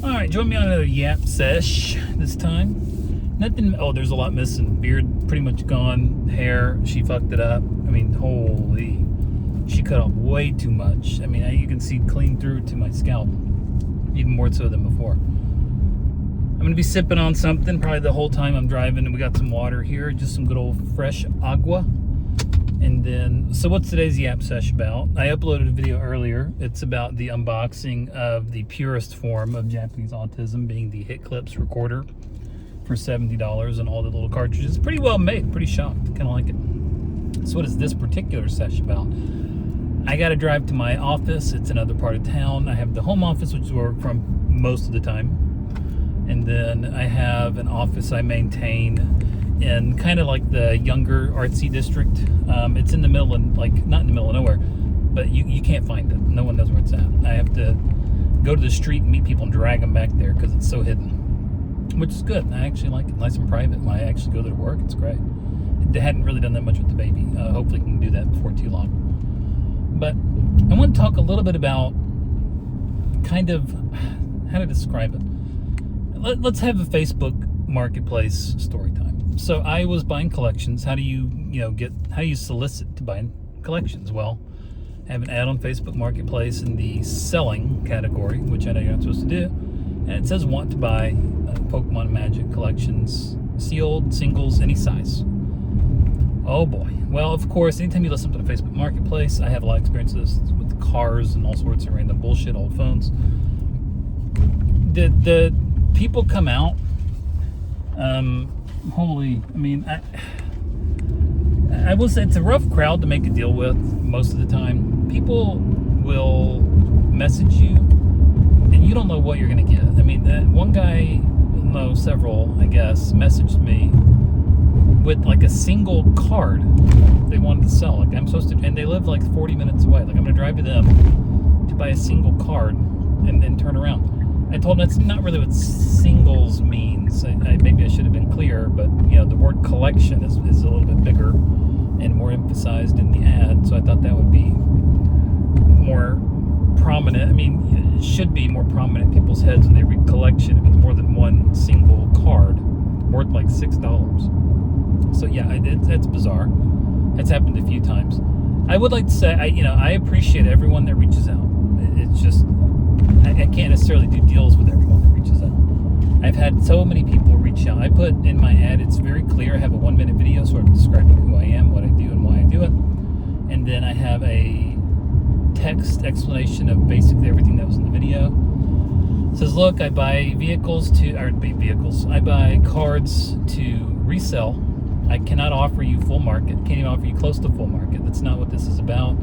All right, join me on another yap sesh this time. Nothing. Oh, there's a lot missing. Beard pretty much gone. Hair, she fucked it up. I mean, holy. She cut off way too much. I mean, you can see clean through to my scalp, even more so than before. I'm gonna be sipping on something probably the whole time I'm driving, and we got some water here, just some good old fresh agua. And then, so what's today's yap sesh about? I uploaded a video earlier. It's about the unboxing of the purest form of Japanese autism, being the HitClips recorder for $70 and all the little cartridges. Pretty well made, pretty shocked, kind of like it. So what is this particular sesh about? I got to drive to my office. It's another part of town. I have the home office, which is where I work from most of the time. And then I have an office I maintain in kind of like the younger artsy district. It's in the middle of, like, not in the middle of nowhere, but you can't find it. No one knows where it's at. I have to go to the street and meet people and drag them back there because it's so hidden, which is good. I actually like it. Nice and private. When I actually go there to work, it's great. They hadn't really done that much with the baby. Hopefully can do that before too long. But I want to talk a little bit about kind of how to describe it. Let's have a Facebook marketplace story time. So I was buying collections. How do you solicit to buy collections? Well, I have an ad on Facebook Marketplace in the selling category, which I know you're not supposed to do. And it says want to buy Pokemon Magic collections, sealed, singles, any size. Oh boy. Well, of course, anytime you listen to the Facebook Marketplace, I have a lot of experiences with cars and all sorts of random bullshit, old phones. The people come out. I will say it's a rough crowd to make a deal with most of the time. People will message you, and you don't know what you're going to get. I mean, one guy, no, several, I guess, messaged me with like a single card they wanted to sell. Like, I'm supposed to, and they live like 40 minutes away. Like, I'm going to drive to them to buy a single card and turn around. I told them that's not really what singles means. Maybe I should have been clearer, but the word collection is a little bit bigger and more emphasized in the ad, so I thought that would be more prominent. I mean, it should be more prominent in people's heads when they read collection. It means more than one single card worth like $6. So yeah, it's bizarre. It's happened a few times. I would like to say, I appreciate everyone that reaches out. It's just, I can't necessarily do deals with everyone that reaches out. I've had so many people reach out. I put in my ad, it's very clear. I have a 1-minute video sort of describing who I am, what I do, and why I do it. And then I have a text explanation of basically everything that was in the video. It says, look, I buy I buy cards to resell. I cannot offer you full market. Can't even offer you close to full market. That's not what this is about.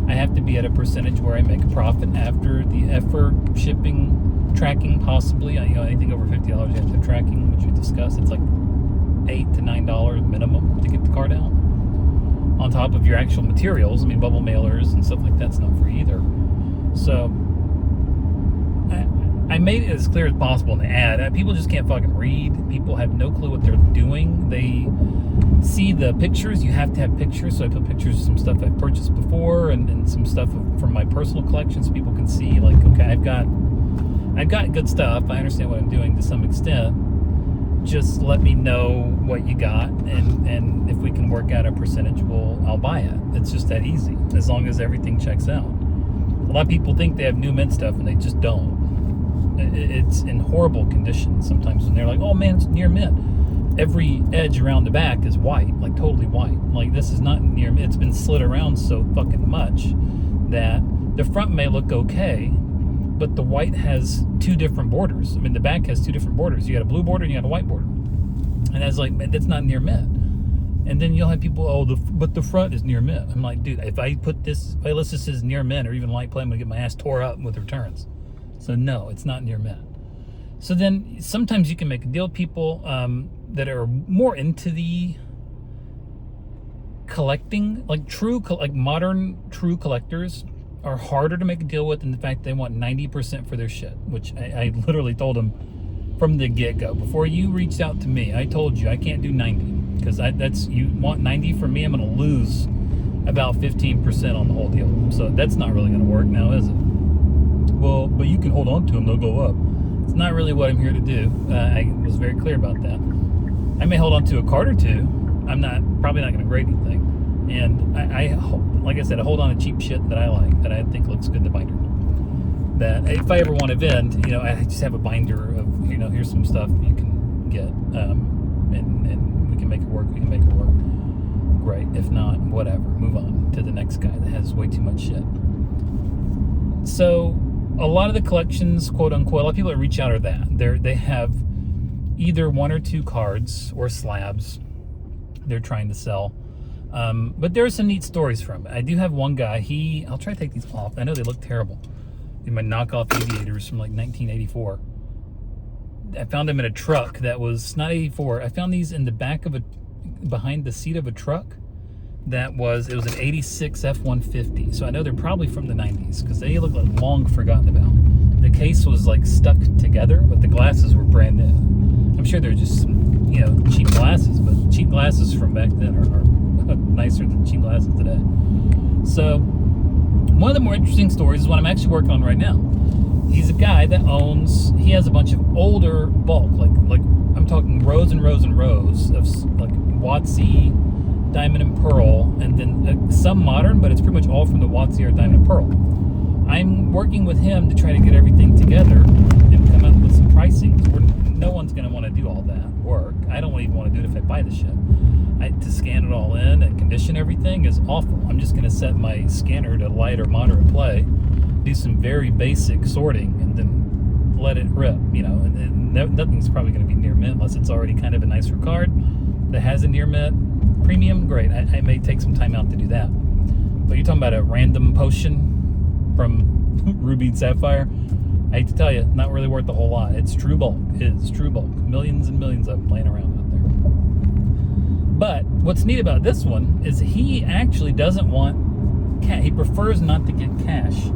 I have to be at a percentage where I make a profit after the effort, shipping, tracking, possibly. Anything over $50 you have to have tracking, which we discussed. It's like $8 to $9 minimum to get the card out. On top of your actual materials, bubble mailers and stuff like that's not free either. So I made it as clear as possible in the ad. People just can't fucking read. People have no clue what they're doing. They see the pictures. You have to have pictures, so I put pictures of some stuff I've purchased before and some stuff from my personal collection so people can see, like, okay, I've got good stuff. I understand what I'm doing to some extent. Just let me know what you got, and if we can work out a percentage, I'll buy it. It's just that easy, as long as everything checks out. A lot of people think they have new mint stuff, and they just don't. It's in horrible condition sometimes when they're like, oh man, it's near mint. Every edge around the back is white, like totally white. Like, this is not near mint. It's been slid around so fucking much that the front may look okay, but the white has two different borders. The back has two different borders. You got a blue border and you got a white border. And that's like, that's not near mint. And then you'll have people, but the front is near mint. I'm like, dude, if I list this as near mint or even light play, I'm gonna get my ass tore up with returns. So no, it's not near mint. So then sometimes you can make a deal with people that are more into the collecting, like modern true collectors are harder to make a deal with in the fact they want 90% for their shit, which I literally told them from the get-go. Before you reached out to me, I told you I can't do 90 because you want 90 from me, I'm going to lose about 15% on the whole deal. So that's not really going to work now, is it? Well, but you can hold on to them, they'll go up. It's not really what I'm here to do. I was very clear about that. I may hold on to a card or two. I'm probably not going to grade anything. And like I said, I hold on to cheap shit that I like, that I think looks good in the binder. That if I ever want to vend, I just have a binder of, here's some stuff you can get, and we can make it work. We can make it work. Great. If not, whatever. Move on to the next guy that has way too much shit. So a lot of the collections, quote unquote, a lot of people that reach out are that. They have either one or two cards or slabs they're trying to sell. But there are some neat stories from it. I do have one guy, I'll try to take these off. I know they look terrible. They're my knockoff aviators from like 1984. I found them in a truck that was not 84. I found these in the back of behind the seat of a truck it was an 86 F-150. So I know they're probably from the 90s because they look like long forgotten about. The case was like stuck together, but the glasses were brand new. I'm sure they're just, cheap glasses, but cheap glasses from back then are nicer than cheap glasses today. So one of the more interesting stories is what I'm actually working on right now. He's a guy that he has a bunch of older bulk, like I'm talking rows and rows and rows of like WotC, Diamond and Pearl, and then some modern, but it's pretty much all from the WotC or Diamond and Pearl. I'm working with him to try to get everything together and come up with some pricing. No one's going to want to do all that work. I don't even want to do it if I buy the shit. To scan it all in and condition everything is awful. I'm just going to set my scanner to light or moderate play, do some very basic sorting, and then let it rip. And nothing's probably going to be near mint unless it's already kind of a nicer card that has a near mint premium. Great. I may take some time out to do that. But you're talking about a random potion from Ruby and Sapphire. I hate to tell you, not really worth a whole lot. It's true bulk. It is true bulk. Millions and millions of them laying around out there. But what's neat about this one is he actually doesn't want cash. He prefers not to get cash.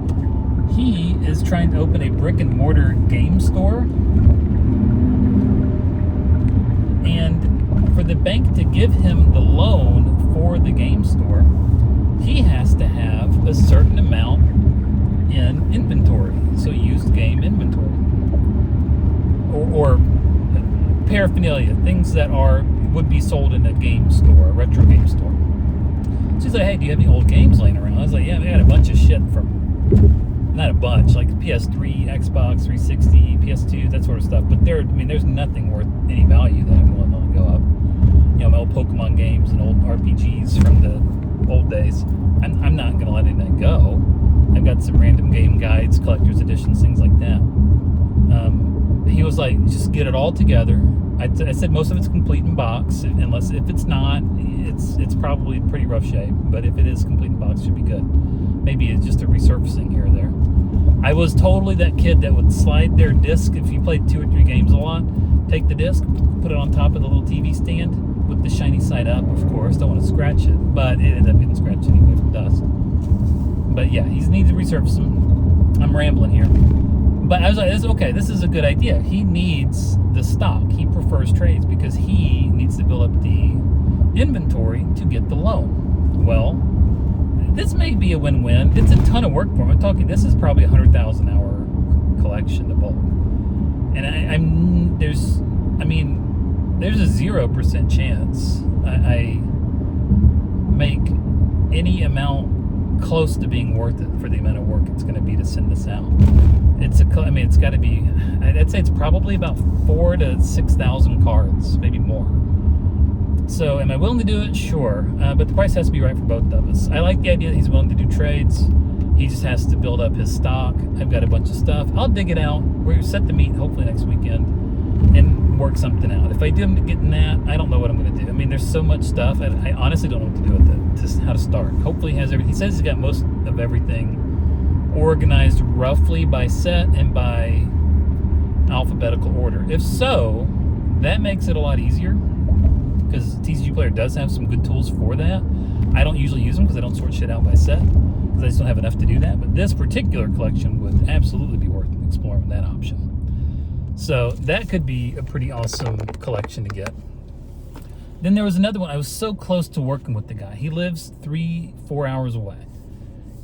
He is trying to open a brick and mortar game store. And for the bank to give him the loan for the game store, he has to have a certain amount in inventory. So used game inventory. Or paraphernalia, things that would be sold in a game store, a retro game store. So he's like, hey, do you have any old games laying around? I was like, yeah, they had a bunch of shit from, not a bunch, like PS3, Xbox 360, PS2, that sort of stuff. But there's nothing worth any value that I'm willing to let go of. My old Pokemon games and old RPGs from the old days. I'm not going to let any of that go. I've got some random game guides, collector's editions, things like that. He was like, just get it all together. I said most of it's complete in box, unless if it's not, it's probably in pretty rough shape. But if it is complete in box, it should be good. Maybe it's just a resurfacing here or there. I was totally that kid that would slide their disc if you played 2 or 3 games a lot. Take the disc, put it on top of the little TV stand with the shiny side up. Of course, don't want to scratch it, but it ended up getting scratched anyway from dust. But yeah, he needs to resurface them. I'm rambling here. But I was like, okay, this is a good idea. He needs the stock. He prefers trades because he needs to build up the inventory to get the loan. Well, this may be a win-win. It's a ton of work for him. I'm talking, this is probably a 100,000 hour collection, the bulk. And there's a 0% chance I make any amount close to being worth it for the amount of work it's going to be to send this out. It's got to be, I'd say it's probably about 4,000 to 6,000 cards, maybe more. So am I willing to do it? Sure. But the price has to be right for both of us. I like the idea that he's willing to do trades. He just has to build up his stock. I've got a bunch of stuff. I'll dig it out. We're set to meet hopefully next weekend and work something out. If I do get in that, I don't know what I'm going to do. There's so much stuff. I honestly don't know what to do with it, just how to start. Hopefully he has everything. He says he's got most of everything organized roughly by set and by alphabetical order. If so, that makes it a lot easier because TCG Player does have some good tools for that. I don't usually use them because I don't sort shit out by set because I just don't have enough to do that. But this particular collection would absolutely be worth exploring that option. So that could be a pretty awesome collection to get. Then there was another one. I was so close to working with the guy. He lives 3-4 hours away.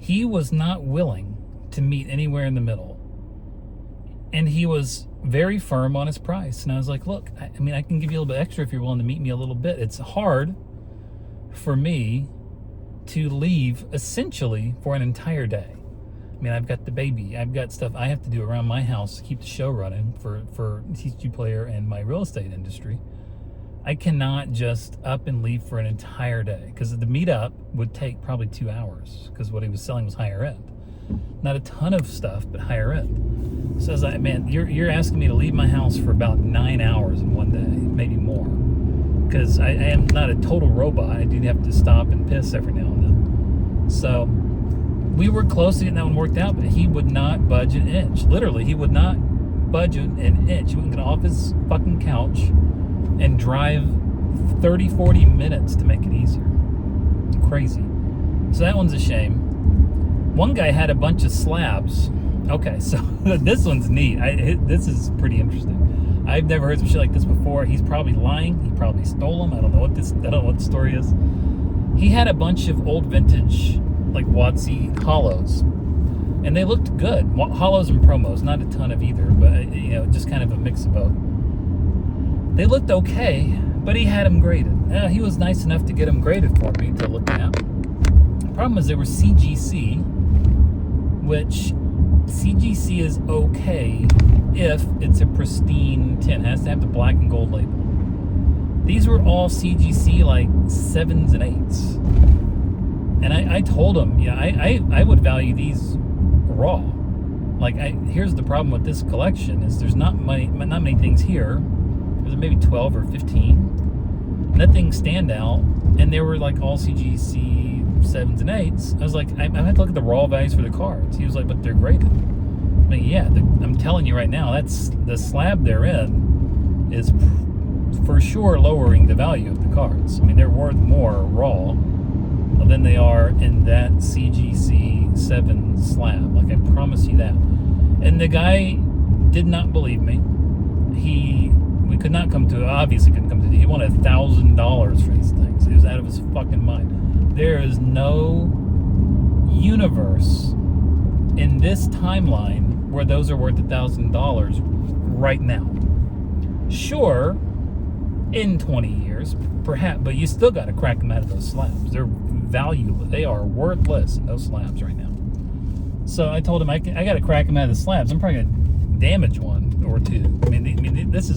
He was not willing to meet anywhere in the middle. And he was very firm on his price. And I was like, look, I mean, I can give you a little bit extra if you're willing to meet me a little bit. It's hard for me to leave essentially for an entire day. I mean, I've got the baby. I've got stuff I have to do around my house to keep the show running for TCG Player and my real estate industry. I cannot just up and leave for an entire day, because the meetup would take probably 2 hours, because what he was selling was higher end. Not a ton of stuff, but higher end. So I was like, man, you're asking me to leave my house for about 9 hours in one day, maybe more. Because I am not a total robot. I do have to stop and piss every now and then. So we were close to getting that one worked out, but he would not budge an inch. Literally, he would not budge an inch. He wouldn't get off his fucking couch and drive 30, 40 minutes to make it easier. Crazy. So that one's a shame. One guy had a bunch of slabs. Okay, so this one's neat. This is pretty interesting. I've never heard some shit like this before. He's probably lying. He probably stole them. I don't know what the story is. He had a bunch of old vintage, like WotC hollows, and they looked good. Hollows and promos, not a ton of either, but just kind of a mix of both. They looked okay, but he had them graded. He was nice enough to get them graded for me to look at. The problem is they were CGC, which CGC is okay if it's a pristine tin. It has to have the black and gold label. These were all CGC, like 7s and 8s. And I told him, I would value these raw. Like, here's the problem with this collection is there's not many things here. There's maybe 12 or 15. Nothing stand out. And they were like all CGC 7s and 8s. I was like, I had to look at the raw values for the cards. He was like, but they're graded. I mean, yeah, I'm telling you right now, that's the slab they're in is for sure lowering the value of the cards. I mean, they're worth more raw than they are in that CGC 7 slab. Like, I promise you that. And the guy did not believe me. We could not come to, obviously couldn't come to, he wanted $1,000 for these things. He was out of his fucking mind. There is no universe in this timeline where those are worth $1,000 right now. Sure, in 20 years, perhaps, but you still got to crack them out of those slabs. They're valueless. They are worthless in those slabs right now. So I told him I got to crack them out of the slabs. I'm probably gonna damage one or two. I mean, this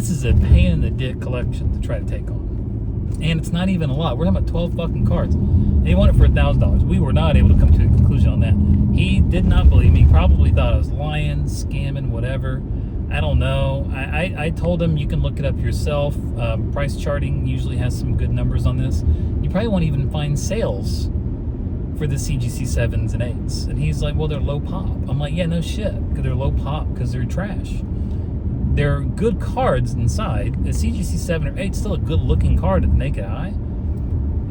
is a pain in the dick collection to try to take on, and it's not even a lot. We're talking about 12 fucking cards. And he wanted it for $1,000. We were not able to come to a conclusion on that. He did not believe me. Probably thought I was lying, scamming, whatever. I don't know. I told him you can look it up yourself. Price charting usually has some good numbers on this. You probably won't even find sales for the CGC 7s and 8s. And he's like, well, they're low pop. I'm like, yeah, no shit. Because they're low pop because they're trash. They're good cards inside. The CGC 7 or 8 is still a good looking card to the naked eye.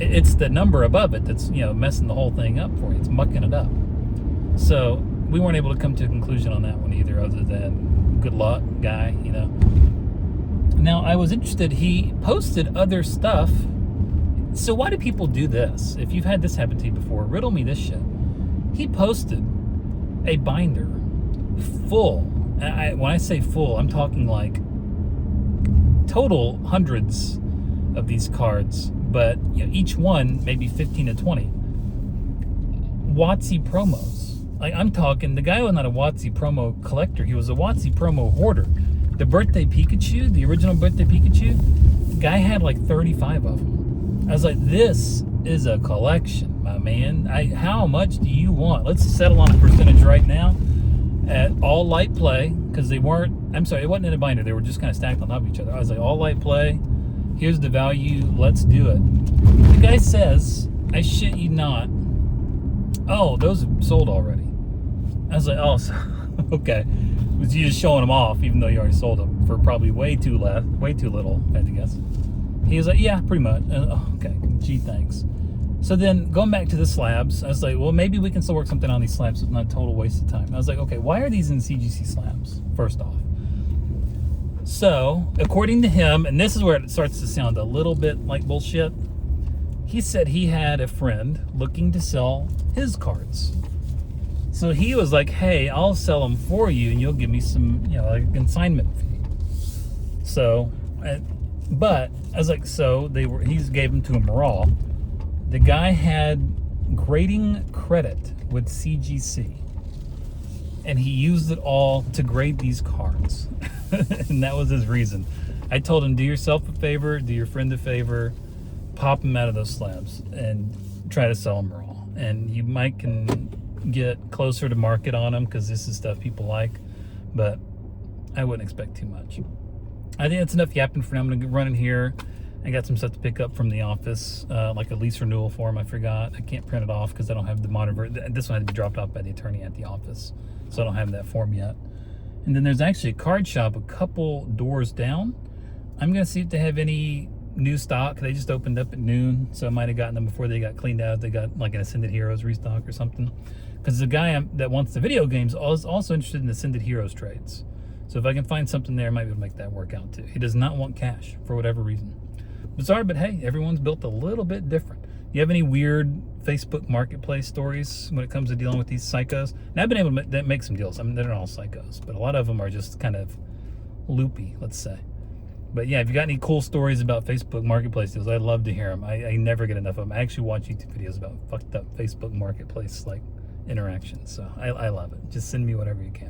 It's the number above it that's, messing the whole thing up for you. It's mucking it up. So we weren't able to come to a conclusion on that one either, other than good luck, guy, Now, I was interested. He posted other stuff. So why do people do this? If you've had this happen to you before, riddle me this shit. He posted a binder full. When I say full, I'm talking like total hundreds of these cards, but each one maybe 15 to 20 WotC promos. Like, I'm talking, the guy was not a WotC promo collector. He was a WotC promo hoarder. The birthday Pikachu, the original birthday Pikachu, the guy had like 35 of them. I was like, this is a collection, my man. How much do you want? Let's settle on a percentage right now at all light play, because they weren't, I'm sorry, it wasn't in a binder. They were just kind of stacked on top of each other. I was like, all light play. Here's the value. Let's do it. The guy says, I shit you not, oh, those are sold already. I was like, oh, okay. Was you just showing them off, even though you already sold them for probably way too little, I had to guess. He was like, yeah, pretty much. Okay, gee, thanks. So then going back to the slabs, I was like, well, maybe we can still work something on these slabs so it's not a total waste of time. I was like, okay, why are these in CGC slabs, first off? So, according to him, and this is where it starts to sound a little bit like bullshit, he said he had a friend looking to sell his cards. So he was like, hey, I'll sell them for you and you'll give me some, like a consignment fee. So, but I was like, so he gave them to him raw. The guy had grading credit with CGC. And he used it all to grade these cards. And that was his reason. I told him, do yourself a favor, do your friend a favor, pop them out of those slabs and try to sell them raw. And you might can get closer to market on them because this is stuff people like, but I wouldn't expect too much. I think that's enough yapping for now. I'm going to run in here. I got some stuff to pick up from the office, like a lease renewal form. I forgot. I can't print it off because I don't have the modern version. This one had to be dropped off by the attorney at the office, so I don't have that form yet. And then there's actually a card shop a couple doors down. I'm going to see if they have any new stock. They just opened up at noon, so I might have gotten them before they got cleaned out. They got like an Ascended Heroes restock or something. Because the guy that wants the video games is also interested in Ascended Heroes trades. So if I can find something there, I might be able to make that work out too. He does not want cash for whatever reason. Bizarre, but hey, everyone's built a little bit different. You have any weird Facebook marketplace stories when it comes to dealing with these psychos? And I've been able to make some deals. I mean, they're not all psychos, but a lot of them are just kind of loopy, let's say. But yeah, if you got any cool stories about Facebook marketplace deals, I'd love to hear them. I never get enough of them. I actually watch YouTube videos about fucked up Facebook marketplace like interactions. So I love it. Just send me whatever you can.